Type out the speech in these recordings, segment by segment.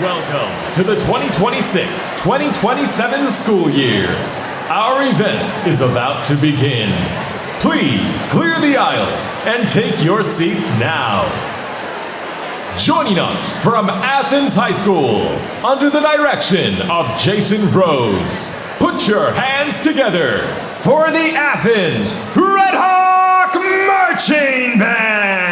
Welcome to the 2026-2027 school year. Our event is about to begin. Please clear the aisles and take your seats now. Joining us from Athens High School, under the direction of Jason Rose, put your hands together for the Athens Red Hawk Marching Band!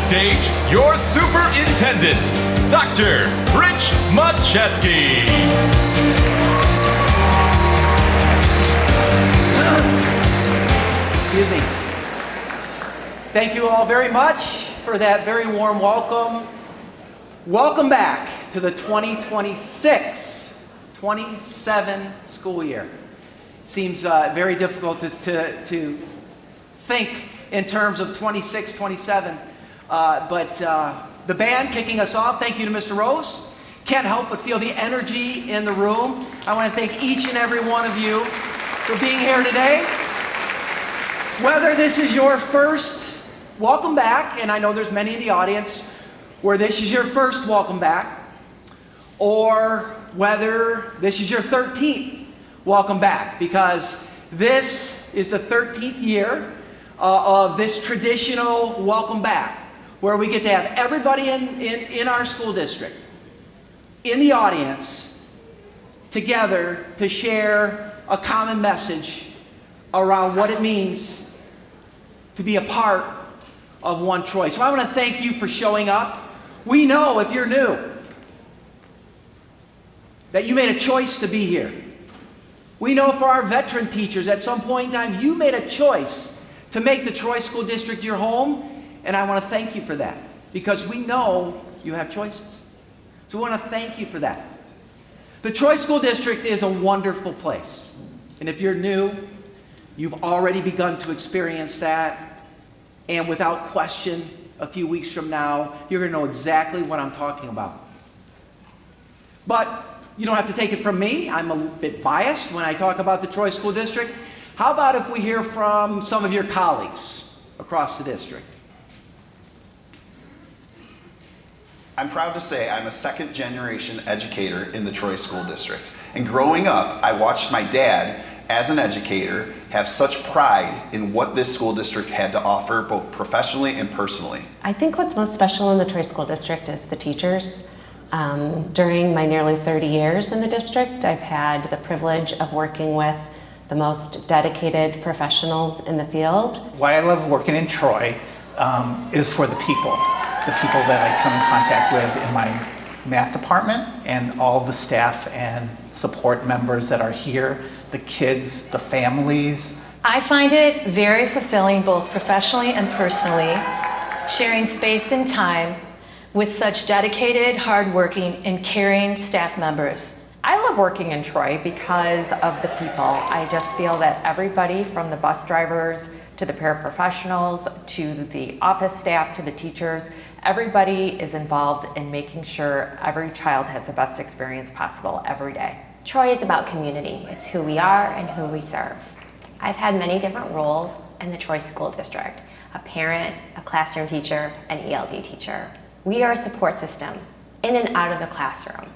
stage, your superintendent, Dr. Machesky. Excuse me. Thank you all very much for that very warm welcome. Welcome back to the 2026-27 school year. Seems very difficult to think in terms of 26-27, but the band kicking us off, thank you to Mr. Rose. Can't help but feel the energy in the room. I want to thank each and every one of you for being here today. Whether this is your first welcome back, and I know there's many in the audience where this is your first welcome back, or whether this is your 13th welcome back, because this is the 13th year of this traditional welcome back, where we get to have everybody in our school district, in the audience, together to share a common message around what it means to be a part of OneTroy. So I want to thank you for showing up. We know if you're new that you made a choice to be here. We know for our veteran teachers at some point in time you made a choice to make the Troy School District your home, and I want to thank you for that because we know you have choices. So we want to thank you for that. The Troy School District is a wonderful place, and if you're new, you've already begun to experience that, and without question, a few weeks from now, you're going to know exactly what I'm talking about. But you don't have to take it from me. I'm a bit biased when I talk about the Troy School District. How about if we hear from some of your colleagues across the district? I'm proud to say I'm a second-generation educator in the Troy School District. And growing up, I watched my dad, as an educator, have such pride in what this school district had to offer, both professionally and personally. I think what's most special in the Troy School District is the teachers. During my nearly 30 years in the district, I've had the privilege of working with the most dedicated professionals in the field. Why I love working in Troy is for the people that I come in contact with in my math department and all the staff and support members that are here, the kids, the families. I find it very fulfilling both professionally and personally, sharing space and time with such dedicated, hardworking, and caring staff members. I love working in Troy because of the people. I just feel that everybody from the bus drivers to the paraprofessionals to the office staff to the teachers, everybody is involved in making sure every child has the best experience possible every day. Troy is about community. It's who we are and who we serve. I've had many different roles in the Troy School District: a parent, a classroom teacher, an ELD teacher. We are a support system in and out of the classroom,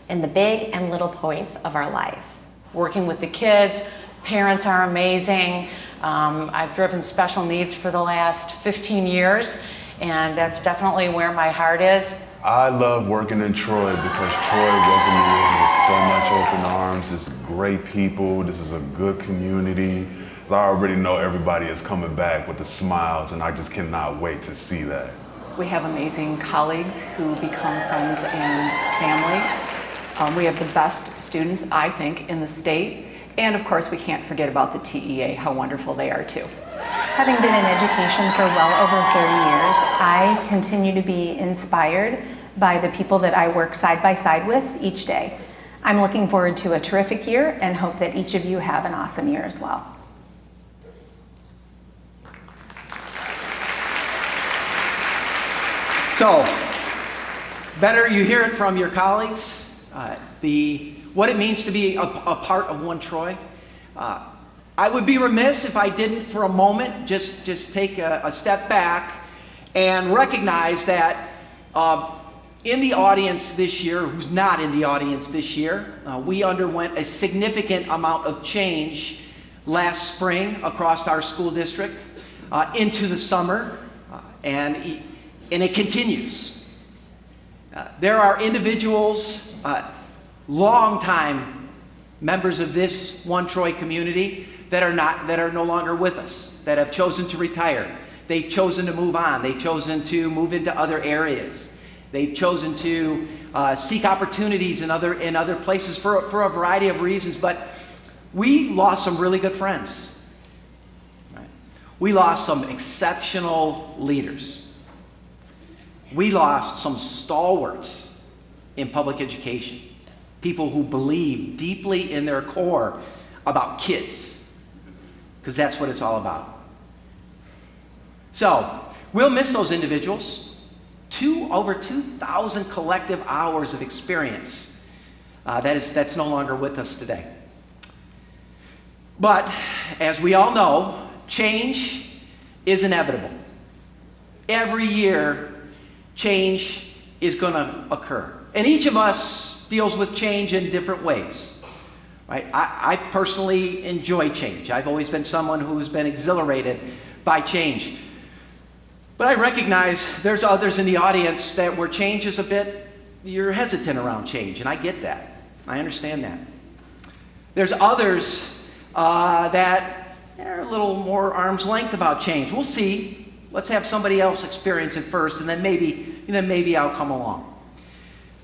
in the big and little points of our lives. Working with the kids, parents are amazing. I've driven special needs for the last 15 years, and that's definitely where my heart is. I love working in Troy because Troy welcomed me in with so much open arms. It's great people. This is a good community. I already know everybody is coming back with the smiles, and I just cannot wait to see that. We have amazing colleagues who become friends and family. We have the best students, I think, in the state. And of course, we can't forget about the TEA, how wonderful they are too. Having been in education for well over 30 years, I continue to be inspired by the people that I work side by side with each day. I'm looking forward to a terrific year and hope that each of you have an awesome year as well. So, better you hear it from your colleagues, what it means to be a part of OneTroy. I would be remiss if I didn't for a moment just take a step back and recognize that in the audience this year, who's not in the audience this year, we underwent a significant amount of change last spring across our school district into the summer, and it continues. There are individuals, longtime members of this OneTroy community that are no longer with us, that have chosen to retire. they've chosen to move on. They've chosen to move into other areas. They've chosen to seek opportunities in other places for a variety of reasons. But we lost some really good friends. Right? We lost some exceptional leaders. We lost some stalwarts in public education. People who believe deeply in their core about kids, because that's what it's all about. So, we'll miss those individuals. Over 2,000 collective hours of experience. That's no longer with us today. But, as we all know, change is inevitable. Every year, change is going to occur. And each of us deals with change in different ways. Right? I personally enjoy change. I've always been someone who's been exhilarated by change. But I recognize there's others in the audience that where change is a bit, you're hesitant around change, and I get that. I understand that. There's others that are a little more arm's length about change. We'll see. Let's have somebody else experience it first, and then maybe I'll come along.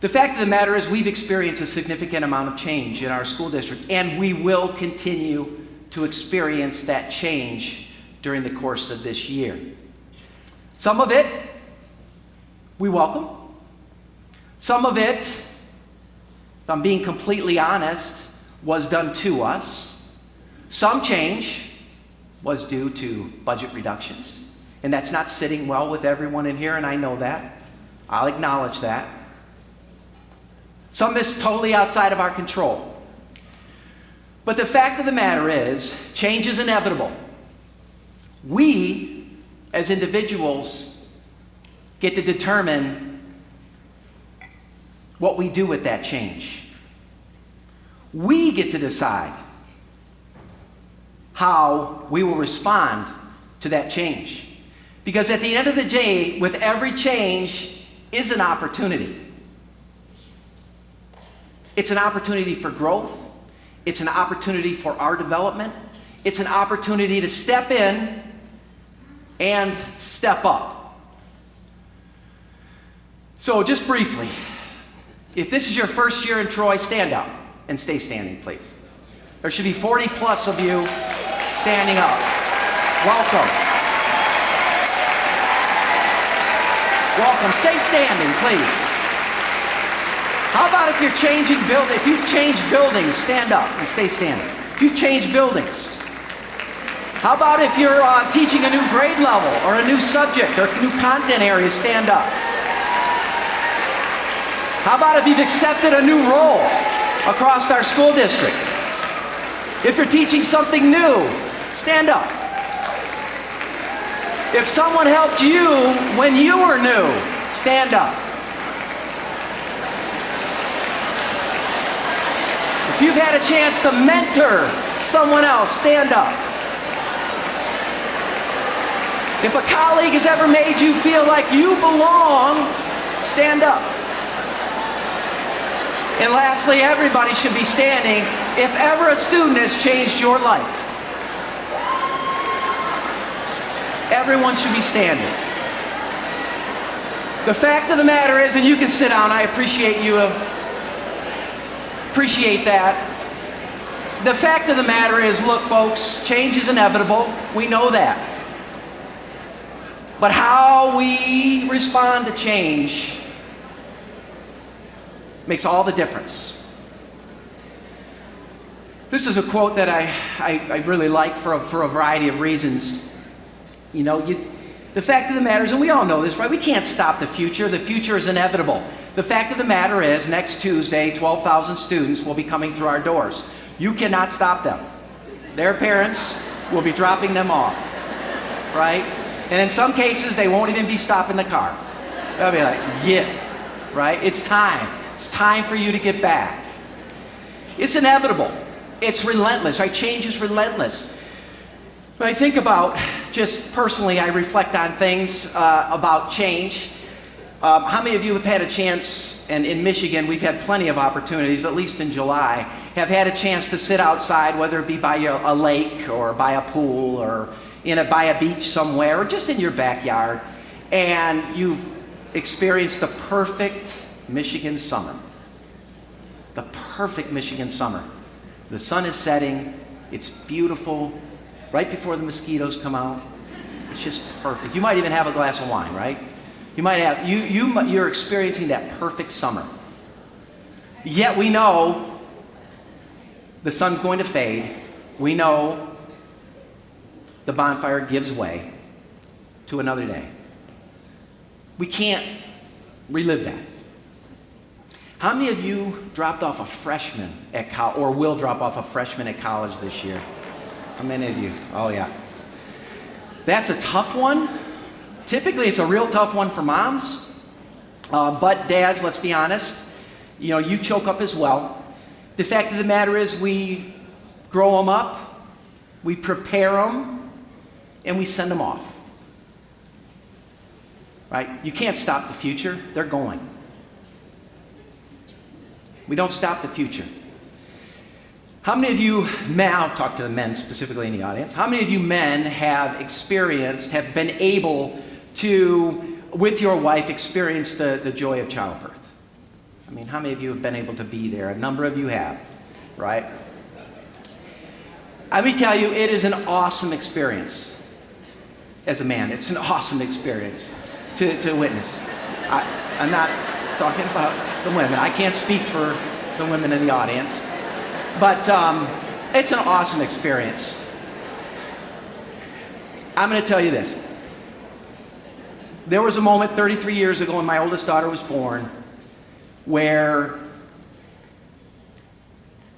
The fact of the matter is we've experienced a significant amount of change in our school district, and we will continue to experience that change during the course of this year. Some of it we welcome. Some of it, if I'm being completely honest, was done to us. Some change was due to budget reductions, and that's not sitting well with everyone in here, and I know that. I'll acknowledge that. Some is totally outside of our control. But the fact of the matter is, change is inevitable. We, as individuals, get to determine what we do with that change. We get to decide how we will respond to that change. Because at the end of the day, with every change is an opportunity. It's an opportunity for growth. It's an opportunity for our development. It's an opportunity to step in and step up. So just briefly, if this is your first year in Troy, stand up and stay standing, please. There should be 40 plus of you standing up. Welcome. Welcome. Stay standing, please. How about if you're changing buildings? If you've changed buildings, stand up and stay standing. If you've changed buildings. How about if you're teaching a new grade level or a new subject or new content area, stand up. How about if you've accepted a new role across our school district? If you're teaching something new, stand up. If someone helped you when you were new, stand up. If you've had a chance to mentor someone else, stand up. If a colleague has ever made you feel like you belong, stand up. And lastly, everybody should be standing if ever a student has changed your life. Everyone should be standing. The fact of the matter is, and you can sit down, I appreciate you, appreciate that. The fact of the matter is, look folks, change is inevitable. We know that. But how we respond to change makes all the difference. This is a quote that I really like for a variety of reasons. You know, the fact of the matter is, and we all know this, right? We can't stop the future. The future is inevitable. The fact of the matter is, next Tuesday, 12,000 students will be coming through our doors. You cannot stop them. Their parents will be dropping them off, right? And in some cases, they won't even be stopping the car. They'll be like, yeah, right? It's time. It's time for you to get back. It's inevitable. It's relentless, right? Change is relentless. When I think about, just personally, I reflect on things about change. How many of you have had a chance, and in Michigan, we've had plenty of opportunities, at least in July, have had a chance to sit outside, whether it be by a lake or by a pool or by a beach somewhere or just in your backyard, and you've experienced the perfect Michigan summer. The perfect Michigan summer. The sun is setting, it's beautiful, right before the mosquitoes come out. It's just perfect. You might even have a glass of wine, right? You might have, you're experiencing that perfect summer. Yet we know the sun's going to fade. We know the bonfire gives way to another day. We can't relive that. How many of you dropped off a freshman at college, or will drop off a freshman at college this year? How many of you? Oh yeah. That's a tough one. Typically it's a real tough one for moms, but dads, let's be honest, you choke up as well. The fact of the matter is we grow them up, we prepare them, and we send them off. Right? You can't stop the future, they're going. We don't stop the future. How many of you men, I'll talk to the men specifically in the audience, how many of you men have been able to, with your wife, experience the joy of childbirth? I mean, how many of you have been able to be there? A number of you have, right? Let me tell you, it is an awesome experience as a man. It's an awesome experience to witness. I'm not talking about the women. I can't speak for the women in the audience. But it's an awesome experience. I'm going to tell you this. There was a moment 33 years ago when my oldest daughter was born where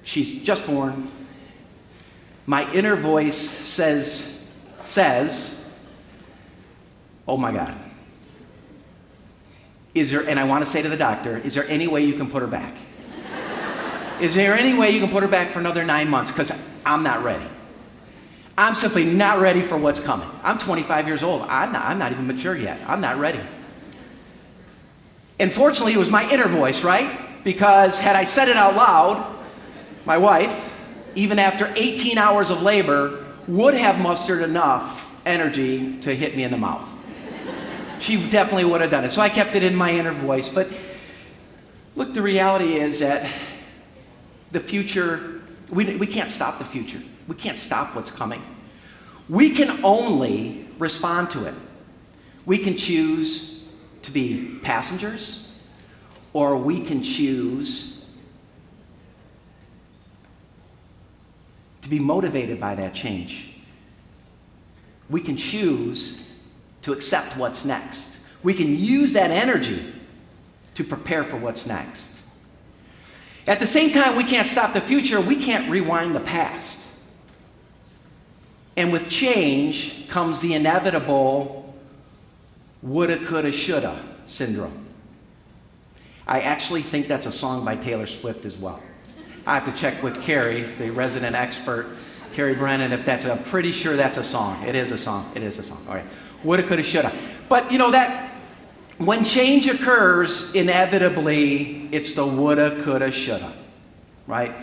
she's just born. My inner voice says, oh my God. And I want to say to the doctor, is there any way you can put her back? Is there any way you can put her back for another 9 months? Because I'm not ready. I'm simply not ready for what's coming. I'm 25 years old. I'm not even mature yet. I'm not ready. And fortunately, it was my inner voice, right? Because had I said it out loud, my wife, even after 18 hours of labor, would have mustered enough energy to hit me in the mouth. She definitely would have done it. So I kept it in my inner voice. But look, the reality is that the future, we can't stop the future. We can't stop what's coming. We can only respond to it. We can choose to be passengers, or we can choose to be motivated by that change. We can choose to accept what's next. We can use that energy to prepare for what's next. At the same time, we can't stop the future, we can't rewind the past. And with change comes the inevitable woulda, coulda, shoulda syndrome. I actually think that's a song by Taylor Swift as well. I have to check with Carrie, the resident expert, Carrie Brennan, if I'm pretty sure that's a song. It is a song. It is a song. All right. Woulda, coulda, shoulda. But that when change occurs, inevitably, it's the woulda, coulda, shoulda, right?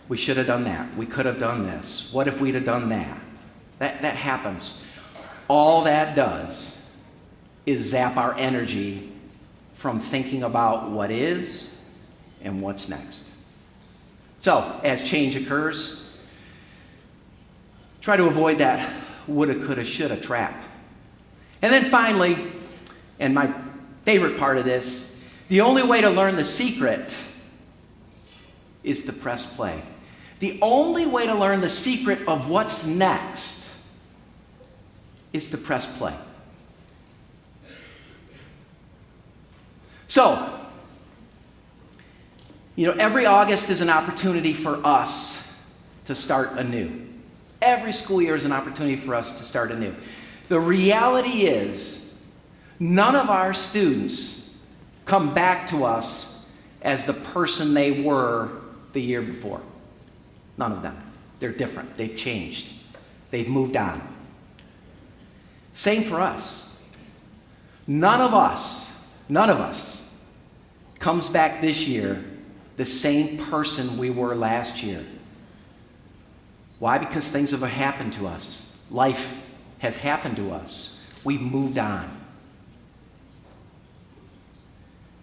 We should have done that. We could have done this. What if we'd have done that? That happens. All that does is zap our energy from thinking about what is and what's next. So, as change occurs, try to avoid that woulda, coulda, shoulda trap. And then finally, and my favorite part of this, the only way to learn the secret is to press play. The only way to learn the secret of what's next is to press play. So, every August is an opportunity for us to start anew. Every school year is an opportunity for us to start anew. The reality is, none of our students come back to us as the person they were the year before. None of them. They're different. They've changed. They've moved on. Same for us. None of us comes back this year the same person we were last year. Why? Because things have happened to us. Life has happened to us. We've moved on.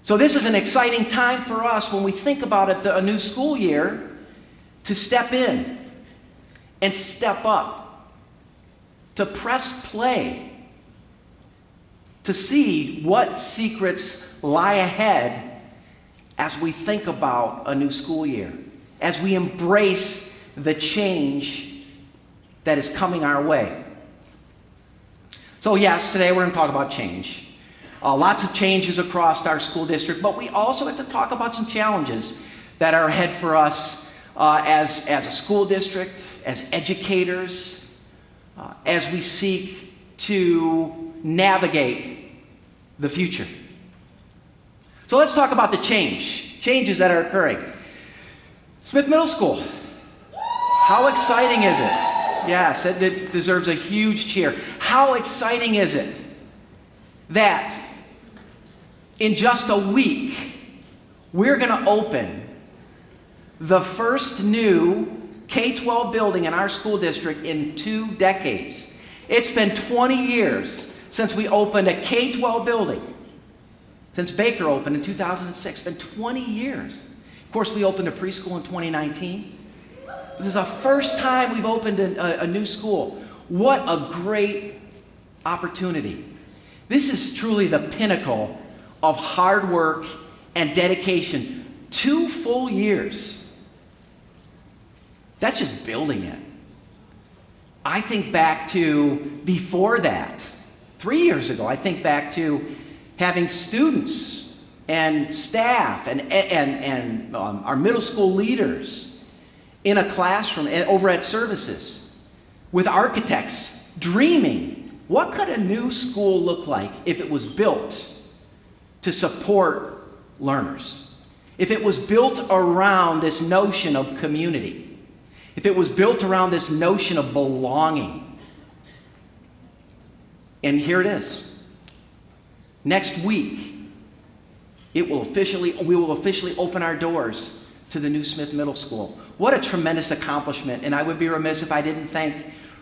So this is an exciting time for us when we think about it, a new school year, to step in and step up, to press play, to see what secrets lie ahead as we think about a new school year, as we embrace the change that is coming our way. So yes, today we're going to talk about change. Lots of changes across our school district, but we also have to talk about some challenges that are ahead for us as a school district, as educators, as we seek to navigate the future. So let's talk about the changes that are occurring. Smith Middle School. How exciting is it? Yes, it deserves a huge cheer. How exciting is it that in just a week, we're going to open the first new K-12 building in our school district in 2 decades. It's been 20 years since we opened a K-12 building. Since Baker opened in 2006. It's been 20 years. Of course, we opened a preschool in 2019. This is the first time we've opened a new school. What a great opportunity. This is truly the pinnacle of hard work and dedication. 2 full years. That's just building it. I think back to before that, 3 years ago, I think back to having students and staff and our middle school leaders in a classroom and over at services with architects dreaming, what could a new school look like if it was built to support learners? If it was built around this notion of community, if it was built around this notion of belonging. And here it is. Next week, we will officially open our doors to the new Smith Middle School. What a tremendous accomplishment. And I would be remiss if I didn't thank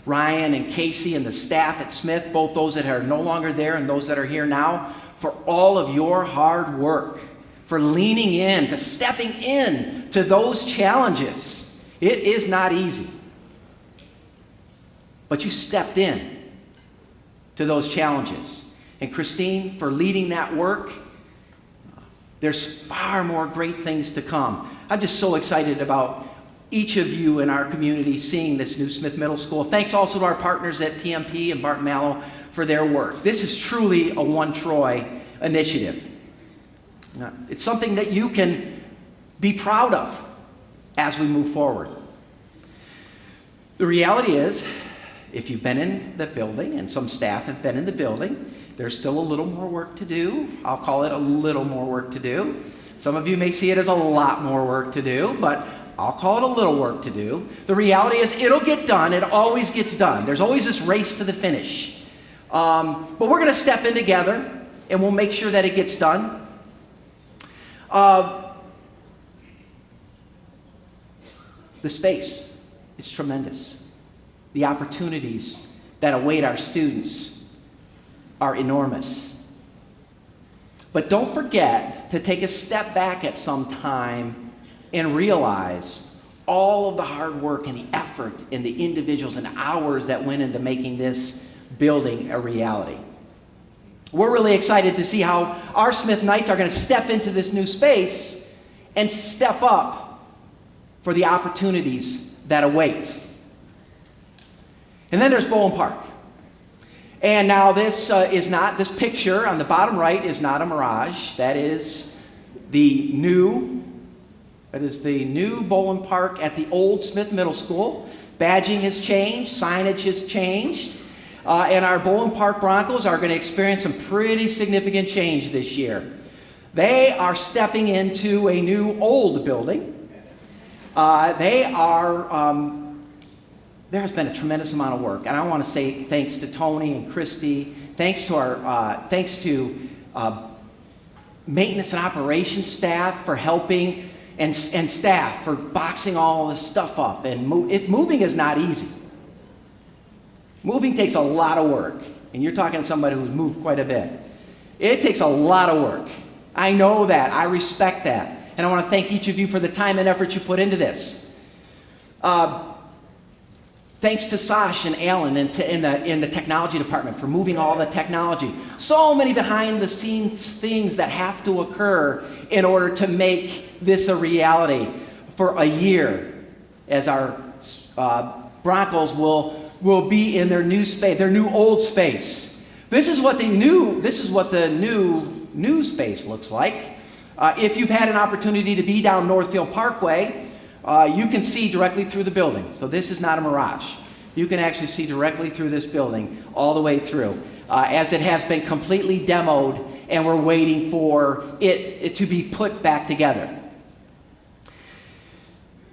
Ryan and Casey and the staff at Smith, both those that are no longer there and those that are here now, for all of your hard work, for leaning in, to stepping in to those challenges. It is not easy. But you stepped in to those challenges. And Christine, for leading that work, there's far more great things to come. I'm just so excited about each of you in our community seeing this new Smith Middle School. Thanks also to our partners at TMP and Barton Mallow for their work. This is truly a OneTroy initiative. It's something that you can be proud of as we move forward. The reality is, if you've been in the building, and some staff have been in the building, there's still a little more work to do. I'll call it a little more work to do. Some of you may see it as a lot more work to do, but I'll call it a little work to do. The reality is it'll get done. It always gets done. There's always this race to the finish. But we're going to step in together, and we'll make sure that it gets done. The space is tremendous. The opportunities that await our students are enormous. But don't forget to take a step back at some time and realize all of the hard work and the effort and the individuals and hours that went into making this building a reality. We're really excited to see how our Smith Knights are going to step into this new space and step up for the opportunities that await. And then there's Bowen Park. And now this picture on the bottom right is not a mirage. That is the new Bowen Park at the old Smith Middle School. Badging has changed, signage has changed, and our Bowen Park Broncos are going to experience some pretty significant change this year. They are stepping into a new old building. There has been a tremendous amount of work, and I want to say thanks to Tony and Christy, thanks to maintenance and operations staff for helping, and staff for boxing all this stuff up. And moving is not easy. Moving takes a lot of work, and you're talking to somebody who's moved quite a bit. It takes a lot of work. I know that. I respect that. And I want to thank each of you for the time and effort you put into this. Thanks to Sash and Alan in the technology department for moving all the technology. So many behind the scenes things that have to occur in order to make this a reality for a year, as our Broncos will be in their new space, their new old space. This is what the new space looks like. If you've had an opportunity to be down Northfield Parkway, you can see directly through the building. So this is not a mirage. You can actually see directly through this building all the way through, as it has been completely demoed, and we're waiting for it to be put back together.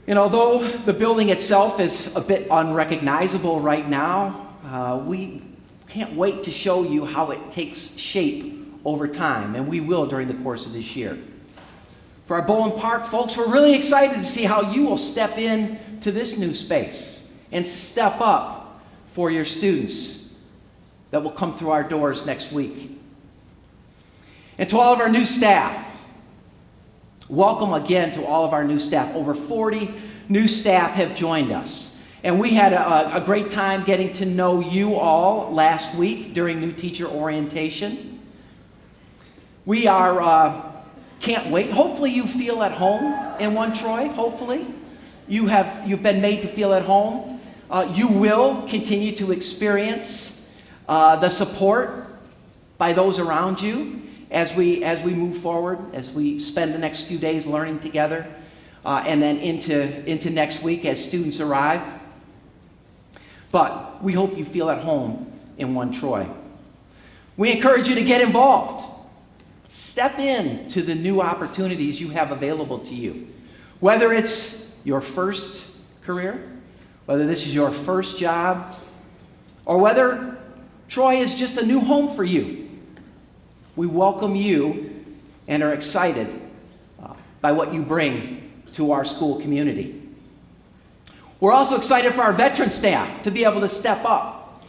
And although the building itself is a bit unrecognizable right now, we can't wait to show you how it takes shape over time, and we will during the course of this year. For our Bowen Park folks, we're really excited to see how you will step in to this new space and step up for your students that will come through our doors next week. And to all of our new staff, welcome again to all of our new staff. Over 40 new staff have joined us. And we had a great time getting to know you all last week during new teacher orientation. We can't wait. Hopefully you feel at home in OneTroy. Hopefully you've been made to feel at home. You will continue to experience the support by those around you as we move forward, as we spend the next few days learning together, and then into next week as students arrive. But we hope you feel at home in OneTroy. We encourage you to get involved. Step in to the new opportunities you have available to you. Whether it's your first career, whether this is your first job, or whether Troy is just a new home for you, we welcome you and are excited by what you bring to our school community. We're also excited for our veteran staff to be able to step up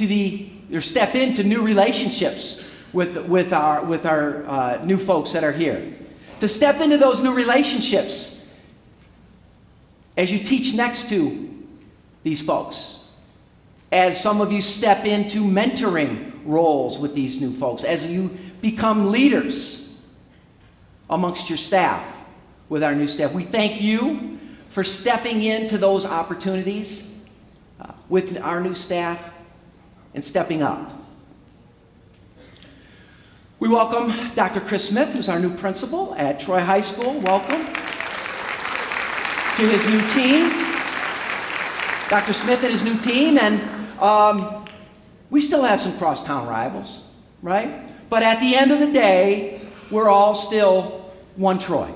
or step into new relationships with our new folks that are here. To step into those new relationships as you teach next to these folks. As some of you step into mentoring roles with these new folks. As you become leaders amongst your staff with our new staff. We thank you for stepping into those opportunities with our new staff and stepping up. We welcome Dr. Chris Smith, who's our new principal at Troy High School. Welcome to his new team. Dr. Smith and his new team, and we still have some crosstown rivals, right? But at the end of the day, we're all still OneTroy.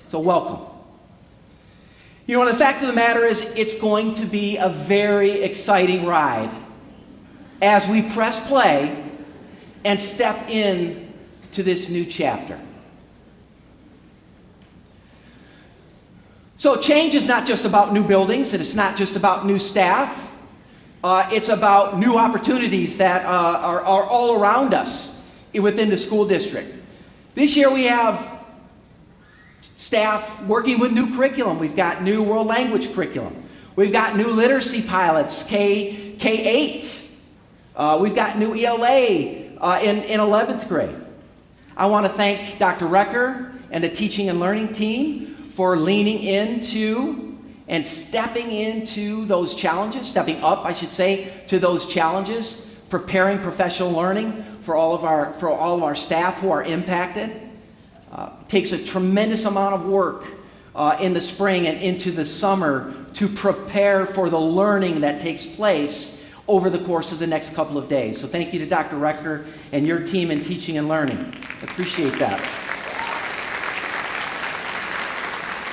So welcome. You know, and the fact of the matter is, it's going to be a very exciting ride as we press play and step in to this new chapter. So change is not just about new buildings, and it's not just about new staff. It's about new opportunities that are all around us within the school district. This year we have staff working with new curriculum. We've got new world language curriculum. We've got new literacy pilots, K-8. We've got new ELA in 11th grade. I want to thank Dr. Recker and the teaching and learning team for leaning into and stepping into those challenges, stepping up, I should say, to those challenges, preparing professional learning for all of our staff who are impacted. Takes a tremendous amount of work in the spring and into the summer to prepare for the learning that takes place over the course of the next couple of days. So thank you to Dr. Recker and your team in teaching and learning. Appreciate that.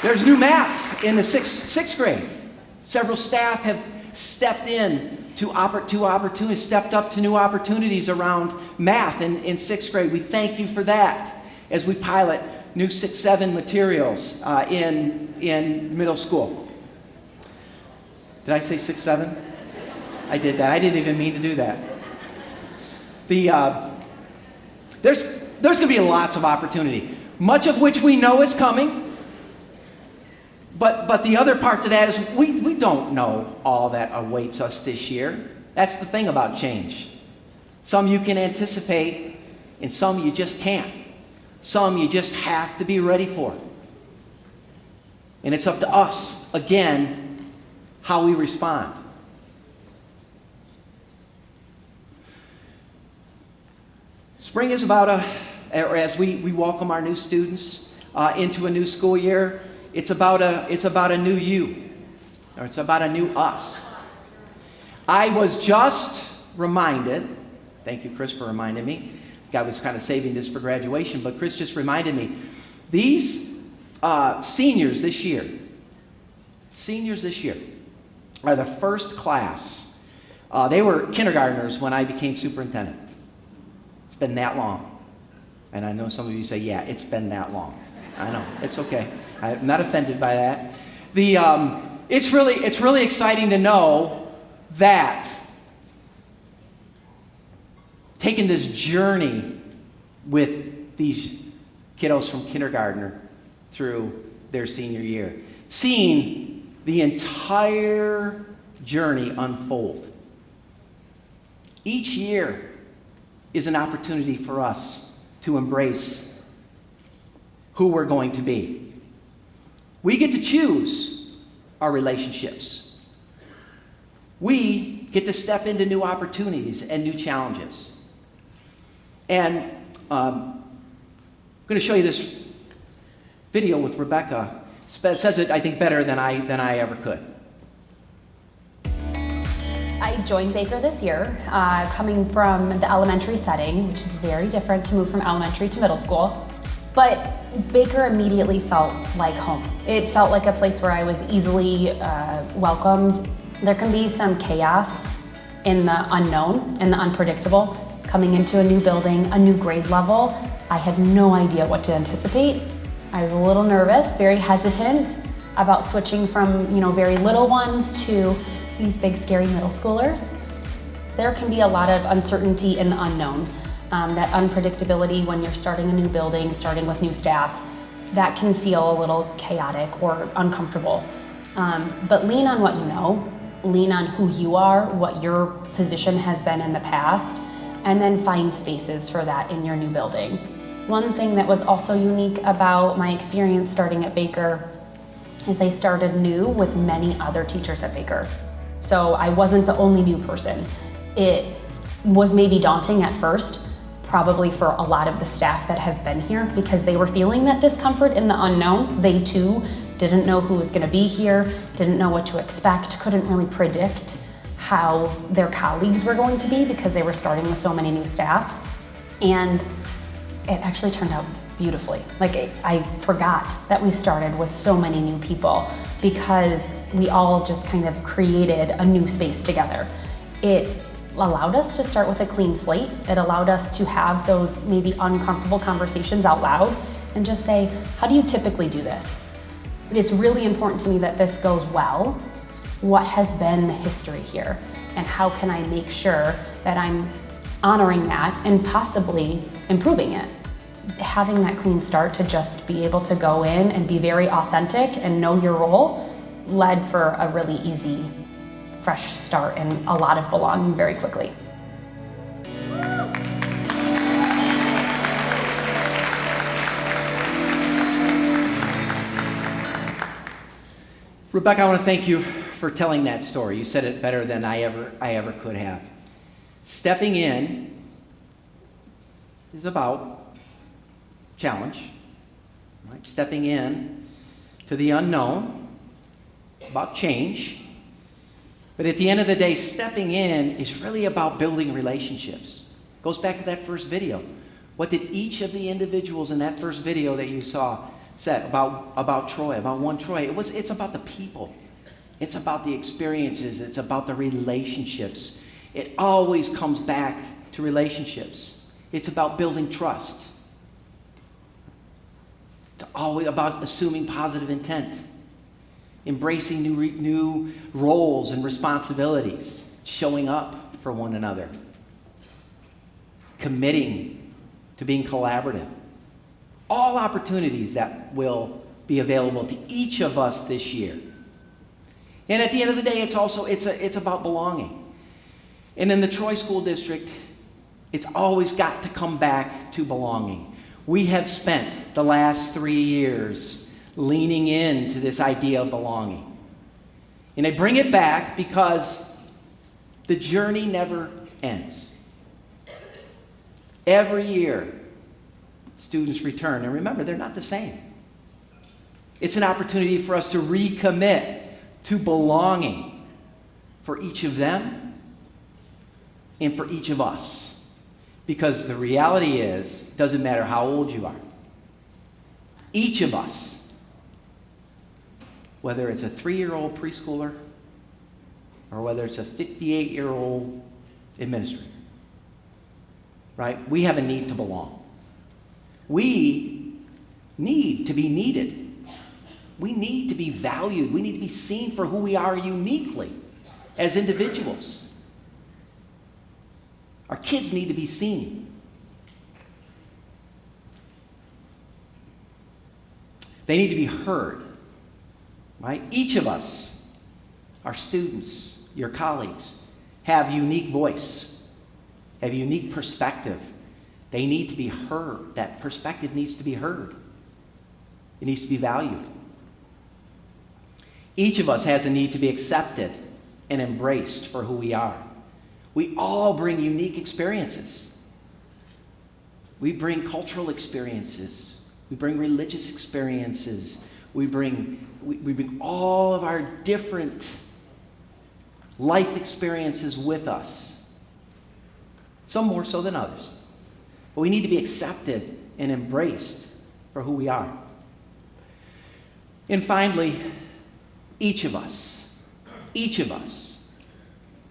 There's new math in the sixth grade. Several staff have stepped in to opportunities, stepped up to new opportunities around math in sixth grade. We thank you for that as we pilot new 6-7 materials in middle school. Did I say 6-7? I did that. I didn't even mean to do that. There's going to be lots of opportunity, much of which we know is coming. But the other part to that is we don't know all that awaits us this year. That's the thing about change. Some you can anticipate, and some you just can't. Some you just have to be ready for. And it's up to us, again, how we respond. Spring is about as we welcome our new students into a new school year, it's about a new you, or it's about a new us. I was just reminded, thank you, Chris, for reminding me. I was kind of saving this for graduation, but Chris just reminded me. These seniors this year are the first class. They were kindergartners when I became superintendent. It's been that long. And I know some of you say, yeah, it's been that long. I know, it's okay. I'm not offended by that. It's really exciting to know that taking this journey with these kiddos from kindergartner through their senior year, seeing the entire journey unfold. Each year is an opportunity for us to embrace who we're going to be. We get to choose our relationships. We get to step into new opportunities and new challenges. And I'm going to show you this video with Rebecca. It says it, I think, better than I ever could. I joined Baker this year, coming from the elementary setting, which is very different to move from elementary to middle school. But Baker immediately felt like home. It felt like a place where I was easily welcomed. There can be some chaos in the unknown and the unpredictable. Coming into a new building, a new grade level, I had no idea what to anticipate. I was a little nervous, very hesitant about switching from, very little ones to these big, scary middle schoolers. There can be a lot of uncertainty in the unknown. That unpredictability when you're starting a new building, starting with new staff, that can feel a little chaotic or uncomfortable. But lean on what you know, lean on who you are, what your position has been in the past, and then find spaces for that in your new building. One thing that was also unique about my experience starting at Baker is I started new with many other teachers at Baker. So I wasn't the only new person. It was maybe daunting at first, probably for a lot of the staff that have been here, because they were feeling that discomfort in the unknown. They too didn't know who was going to be here, didn't know what to expect, couldn't really predict how their colleagues were going to be because they were starting with so many new staff. And it actually turned out beautifully. I forgot that we started with so many new people because we all just kind of created a new space together. It allowed us to start with a clean slate. It allowed us to have those maybe uncomfortable conversations out loud and just say, how do you typically do this? It's really important to me that this goes well. What has been the history here? And how can I make sure that I'm honoring that and possibly improving it? Having that clean start to just be able to go in and be very authentic and know your role led for a really easy, fresh start and a lot of belonging very quickly. Rebecca, I want to thank you for telling that story. You said it better than I ever could have. Stepping in is about challenge, right? Stepping in to the unknown. It's about change. But at the end of the day, stepping in is really about building relationships. It goes back to that first video. What did each of the individuals in that first video that you saw said about Troy, about OneTroy? It's about the people. It's about the experiences. It's about the relationships. It always comes back to relationships. It's about building trust. It's always about assuming positive intent, embracing new roles and responsibilities. showing up for one another, committing to being collaborative. All opportunities that will be available to each of us this year. And at the end of the day, it's about belonging. And in the Troy School District, it's always got to come back to belonging. We have spent the last 3 years leaning into this idea of belonging. And I bring it back because the journey never ends. Every year, students return. And remember, they're not the same. It's an opportunity for us to recommit to belonging for each of them and for each of us. Because the reality is, it doesn't matter how old you are. Each of us, whether it's a 3-year-old preschooler or whether it's a 58-year-old administrator, right? We have a need to belong. We need to be needed. We need to be valued. We need to be seen for who we are uniquely as individuals. Our kids need to be seen. They need to be heard, right? Each of us, our students, your colleagues, have unique voice, have unique perspective. They need to be heard. That perspective needs to be heard. It needs to be valued. Each of us has a need to be accepted and embraced for who we are. We all bring unique experiences. We bring cultural experiences. We bring religious experiences. We bring all of our different life experiences with us. Some more so than others. But we need to be accepted and embraced for who we are. And finally, each of us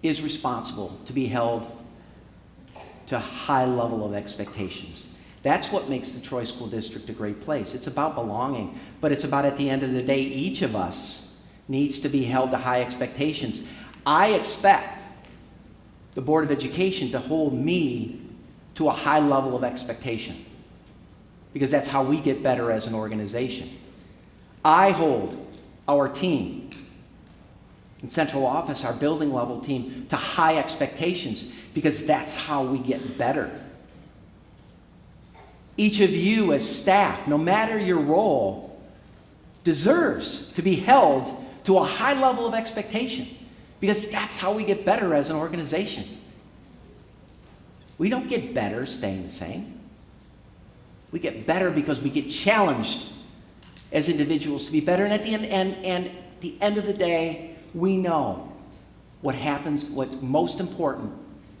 is responsible to be held to a high level of expectations. That's what makes the Troy School District a great place. It's about belonging, but it's about, at the end of the day, each of us needs to be held to high expectations. I expect the Board of Education to hold me to a high level of expectation, because that's how we get better as an organization. I hold our team in central office, our building level team, to high expectations, because that's how we get better. Each of you as staff, no matter your role, deserves to be held to a high level of expectation, because that's how we get better as an organization. We don't get better staying the same. We get better because we get challenged as individuals to be better. And at the end of the day, we know what happens, what's most important,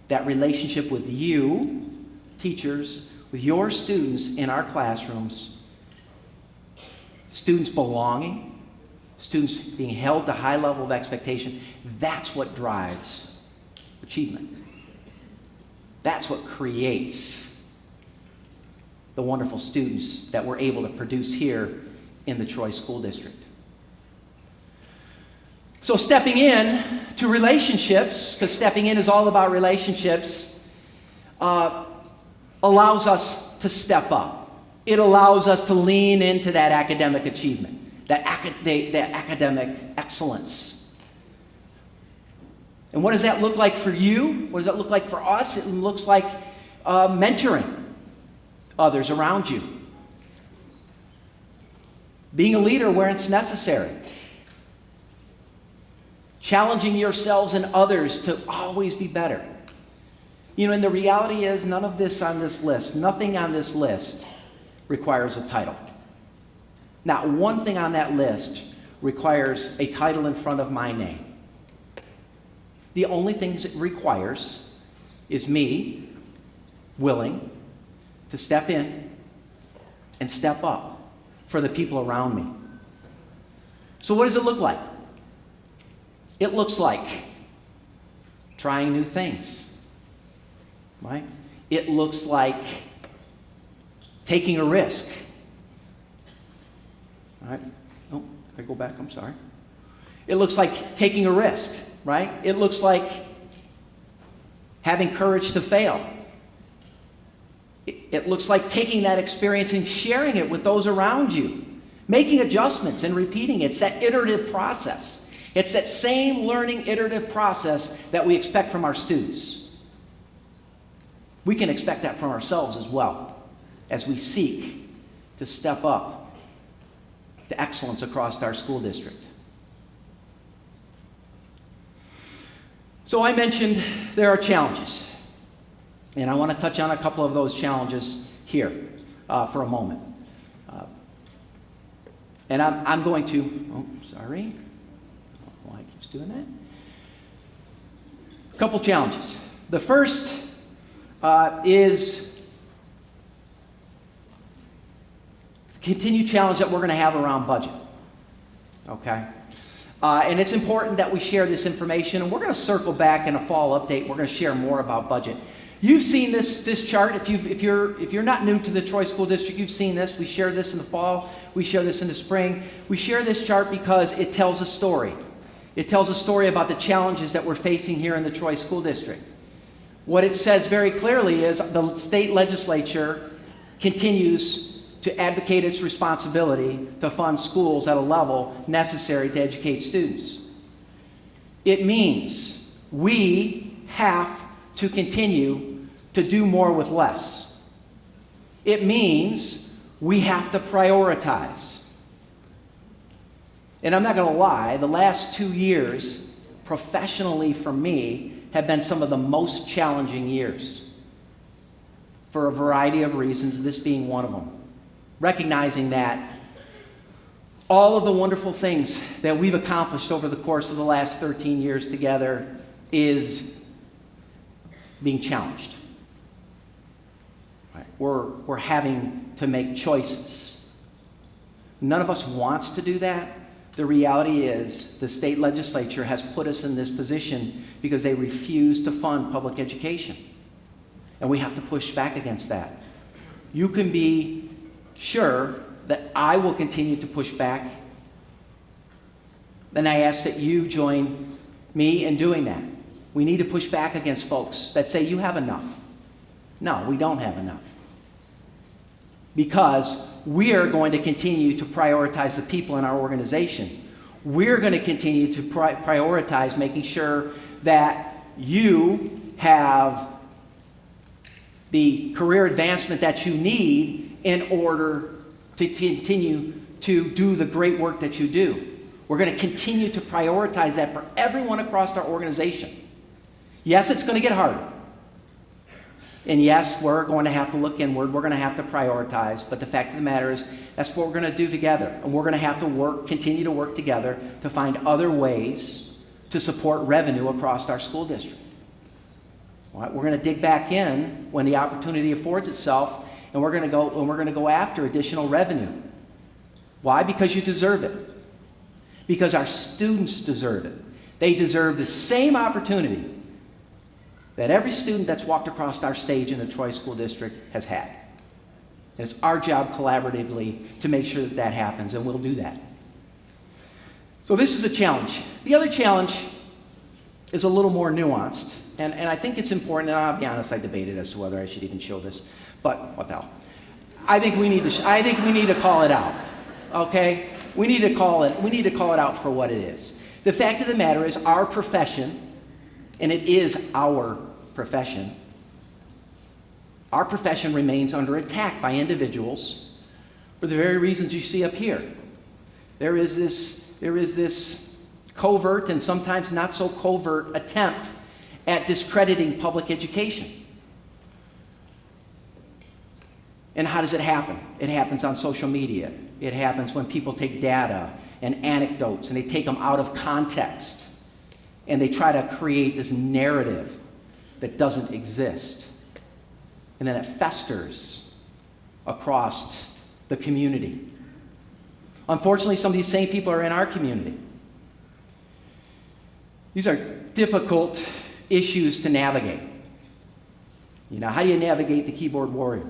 that relationship with you, teachers, with your students in our classrooms, students belonging, students being held to high level of expectation. That's what drives achievement. That's what creates the wonderful students that we're able to produce here in the Troy School District. So stepping in to relationships, because stepping in is all about relationships, allows us to step up. It allows us to lean into that academic achievement, that academic excellence. And what does that look like for you? What does that look like for us? It looks like mentoring others around you. Being a leader where it's necessary. Challenging yourselves and others to always be better. You know, and the reality is, none of this on this list, nothing on this list requires a title. Not one thing on that list requires a title in front of my name. The only things it requires is me willing to step in and step up for the people around me. So what does it look like? It looks like trying new things, right? It looks like taking a risk. All right? Oh, can I go back? I'm sorry. It looks like taking a risk, right? It looks like having courage to fail. It looks like taking that experience and sharing it with those around you, making adjustments and repeating it. It's that iterative process. It's that same learning iterative process that we expect from our students. We can expect that from ourselves as well, as we seek to step up to excellence across our school district. So I mentioned there are challenges, and I want to touch on a couple of those challenges here for a moment. And I'm going to, oh, sorry. Why it keeps doing that? A couple challenges. The first is the continued challenge that we're going to have around budget. Okay? And it's important that we share this information, and we're going to circle back in a fall update. We're going to share more about budget. You've seen this chart. If you're not new to the Troy School District, you've seen this. We share this in the fall. We share this in the spring. We share this chart because it tells a story. It tells a story about the challenges that we're facing here in the Troy School District. What it says very clearly is the state legislature continues to advocate its responsibility to fund schools at a level necessary to educate students. It means we have to continue to do more with less. It means we have to prioritize. And I'm not going to lie, the last 2 years, professionally for me, have been some of the most challenging years for a variety of reasons, this being one of them. Recognizing that all of the wonderful things that we've accomplished over the course of the last 13 years together is being challenged. Right? We're having to make choices. None of us wants to do that. The reality is the state legislature has put us in this position because they refuse to fund public education. And we have to push back against that. You can be sure that I will continue to push back. And I ask that you join me in doing that. We need to push back against folks that say you have enough. No, we don't have enough. Because we are going to continue to prioritize the people in our organization. We're going to continue to prioritize making sure that you have the career advancement that you need in order to continue to do the great work that you do. We're going to continue to prioritize that for everyone across our organization. Yes, it's going to get harder. And yes, we're going to have to look inward. We're going to have to prioritize. But the fact of the matter is, that's what we're going to do together. And we're going to have to continue to work together to find other ways to support revenue across our school district. All right, we're going to dig back in when the opportunity affords itself, and we're going to go after additional revenue. Why? Because you deserve it. Because our students deserve it. They deserve the same opportunity that every student that's walked across our stage in the Troy School District has had. And it's our job collaboratively to make sure that that happens, and we'll do that. So this is a challenge. The other challenge is a little more nuanced, and I think it's important, and I'll be honest, I debated as to whether I should even show this, but what the hell. I think we need to call it out, okay? We need to call it out for what it is. The fact of the matter is our profession, and it is our profession remains under attack by individuals for the very reasons you see up here. There is this covert and sometimes not so covert attempt at discrediting public education. And how does it happen? It happens on social media. It happens when people take data and anecdotes and they take them out of context. And they try to create this narrative that doesn't exist. And then it festers across the community. Unfortunately, some of these same people are in our community. These are difficult issues to navigate. You know, how do you navigate the keyboard warrior?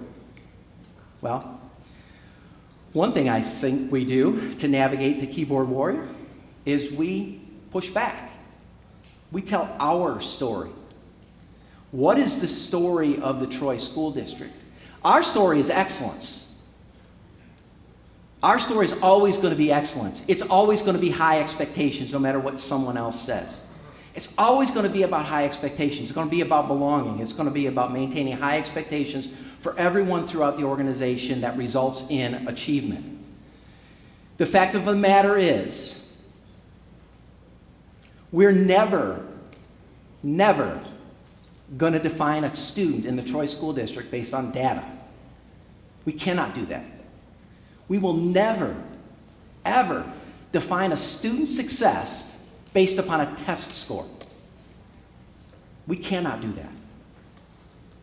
Well, one thing I think we do to navigate the keyboard warrior is we push back. We tell our story. What is the story of the Troy School District? Our story is excellence. Our story is always going to be excellence. It's always going to be high expectations, no matter what someone else says. It's always going to be about high expectations. It's going to be about belonging. It's going to be about maintaining high expectations for everyone throughout the organization that results in achievement. The fact of the matter is, we're never going to define a student in the Troy School District based on data. We cannot do that. We will never, ever define a student's success based upon a test score. We cannot do that.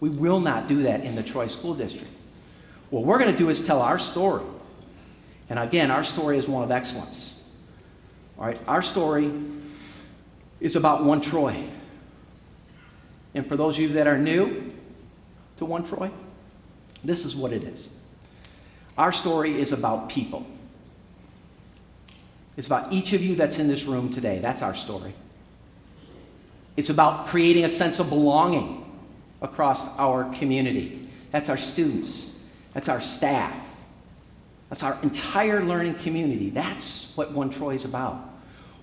We will not do that in the Troy School District. What we're going to do is tell our story. And again, our story is one of excellence. All right, our story is about OneTroy. And for those of you that are new to OneTroy, this is what it is. Our story is about people. It's about each of you that's in this room today. That's our story. It's about creating a sense of belonging across our community. That's our students. That's our staff. That's our entire learning community. That's what OneTroy is about.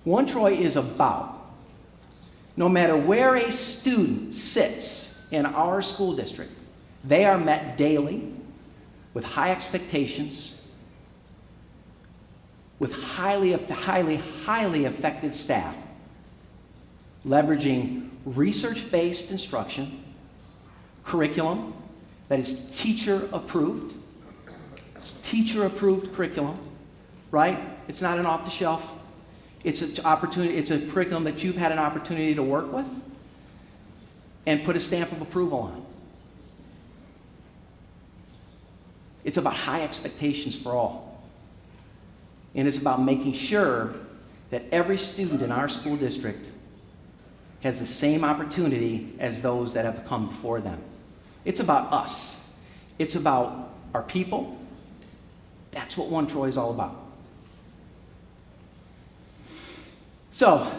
OneTroy is about, no matter where a student sits in our school district, they are met daily with high expectations, with highly effective staff, leveraging research-based instruction, curriculum that is teacher-approved. It's teacher-approved curriculum, right? It's not an off-the-shelf. It's an opportunity. It's a curriculum that you've had an opportunity to work with and put a stamp of approval on. It's about high expectations for all. And it's about making sure that every student in our school district has the same opportunity as those that have come before them. It's about us. It's about our people. That's what OneTroy is all about. So,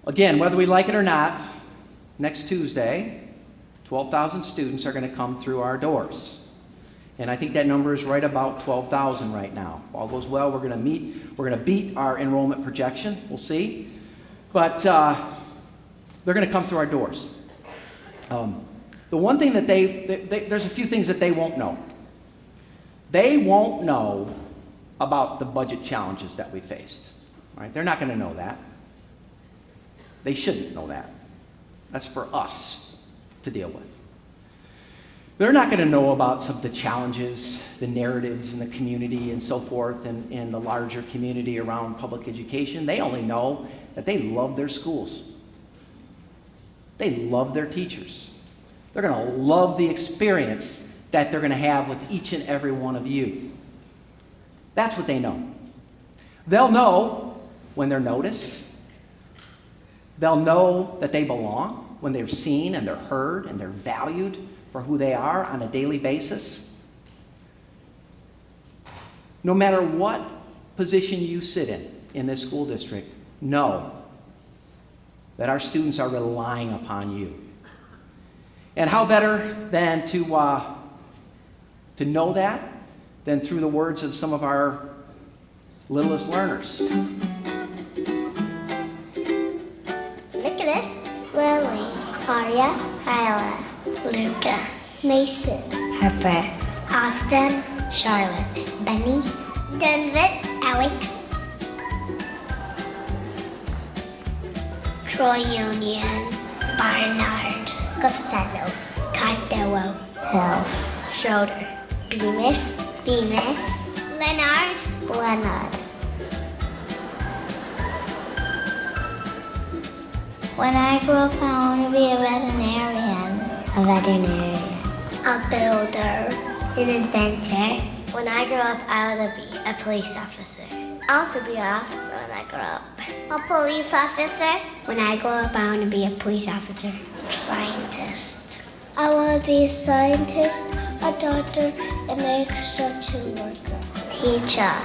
again, whether we like it or not, next Tuesday, 12,000 students are going to come through our doors. And I think that number is right about 12,000 right now. If all goes well, we're going to beat our enrollment projection. We'll see. But they're going to come through our doors. The one thing that there's a few things that they won't know. They won't know about the budget challenges that we faced. All right? They're not going to know that. They shouldn't know that. That's for us to deal with. They're not going to know about some of the challenges, the narratives in the community and so forth, and in the larger community around public education. They only know that they love their schools. They love their teachers. They're going to love the experience that they're going to have with each and every one of you. That's what they know. They'll know when they're noticed. They'll know that they belong when they're seen and they're heard and they're valued for who they are on a daily basis. No matter what position you sit in this school district, know that our students are relying upon you. And how better than to know that than through the words of some of our littlest learners. Nicholas, Lily, Aria, Kyla, Luca, Mason, Pepper, Austin, Charlotte, Benny, David, Alex, Troy Union, Barnard, Costello, Hill, Schroeder, Bemis, Leonard. When I grow up, I want to be a veterinarian. A builder. An inventor. When I grow up, I want to be a police officer. I want to be an officer when I grow up. A police officer. When I grow up, I want to be a police officer. Scientist. I want to be a scientist, a doctor, and an construction worker. Teacher.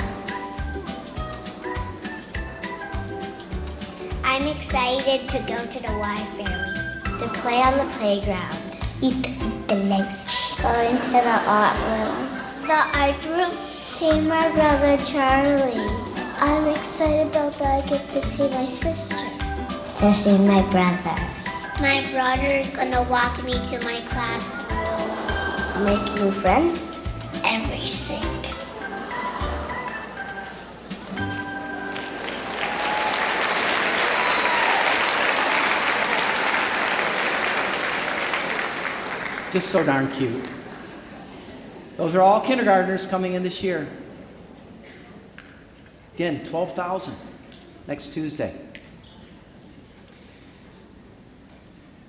I I'm excited to go to the library, to play on the playground, eat the lunch, go into the art room. The art room? See my brother Charlie. I'm excited about that I get to see my sister. To see my brother. My brother is gonna walk me to my classroom. Make new friends? Everything. Just so darn cute. Those are all kindergartners coming in this year. Again, 12,000 next Tuesday.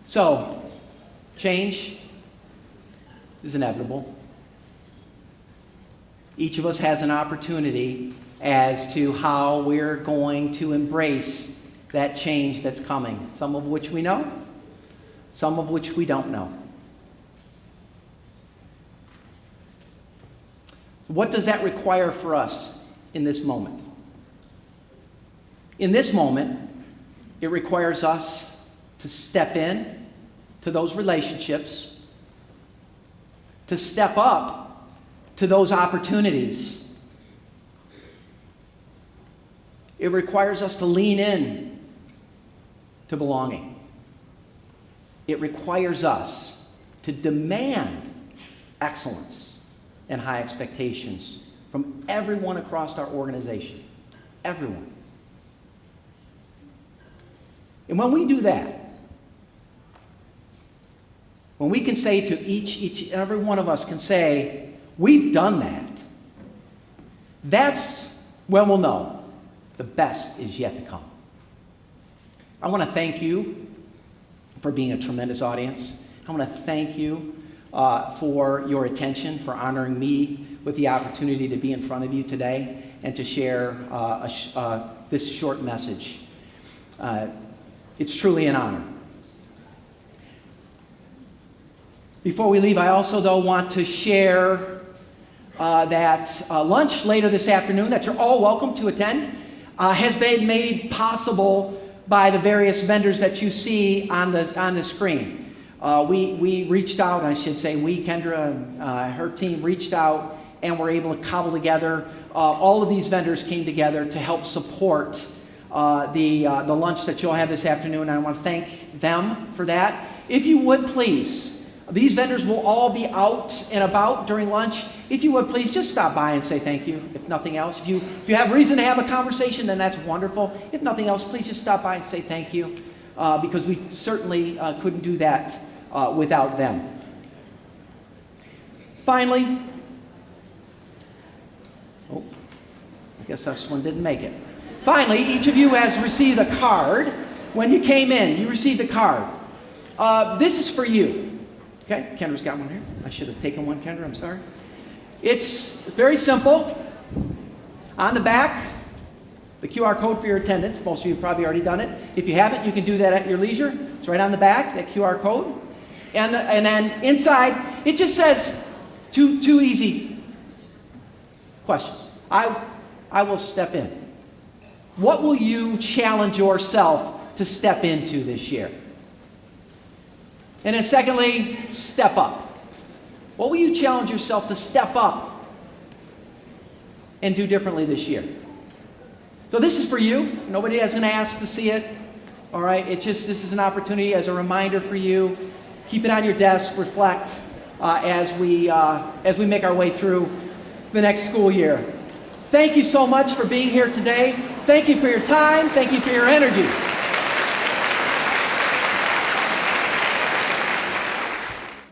So, change is inevitable. Each of us has an opportunity as to how we're going to embrace that change that's coming, some of which we know, some of which we don't know. What does that require for us in this moment? In this moment, it requires us to step in to those relationships, to step up to those opportunities. It requires us to lean in to belonging. It requires us to demand excellence and high expectations from everyone across our organization. Everyone. And when we do that, when we can say to each every one of us can say, we've done that, that's when we'll know the best is yet to come. I want to thank you for being a tremendous audience. I want to thank you for your attention, for honoring me with the opportunity to be in front of you today and to share this short message. It's truly an honor. Before we leave, I also, though, want to share that lunch later this afternoon that you're all welcome to attend has been made possible by the various vendors that you see on the screen. We reached out, I should say, Kendra, her team reached out and were able to cobble together. All of these vendors came together to help support the lunch that you'll have this afternoon, and I want to thank them for that. If you would please, these vendors will all be out and about during lunch. If you would please just stop by and say thank you, if nothing else. If you have reason to have a conversation, then that's wonderful. If nothing else, please just stop by and say thank you, because we certainly couldn't do that without them. Finally, I guess this one didn't make it. Finally, each of you has received a card. When you came in, you received a card. This is for you. Okay, Kendra's got one here. I should have taken one, Kendra, I'm sorry. It's very simple. On the back, the QR code for your attendance. Most of you have probably already done it. If you haven't, you can do that at your leisure. It's right on the back, that QR code. And then inside, it just says two easy questions. I will step in. What will you challenge yourself to step into this year? And then secondly, step up. What will you challenge yourself to step up and do differently this year? So this is for you. Nobody is going to ask to see it. All right, this is an opportunity as a reminder for you. Keep it on your desk, reflect as we make our way through the next school year. Thank you so much for being here today. Thank you for your time. Thank you for your energy.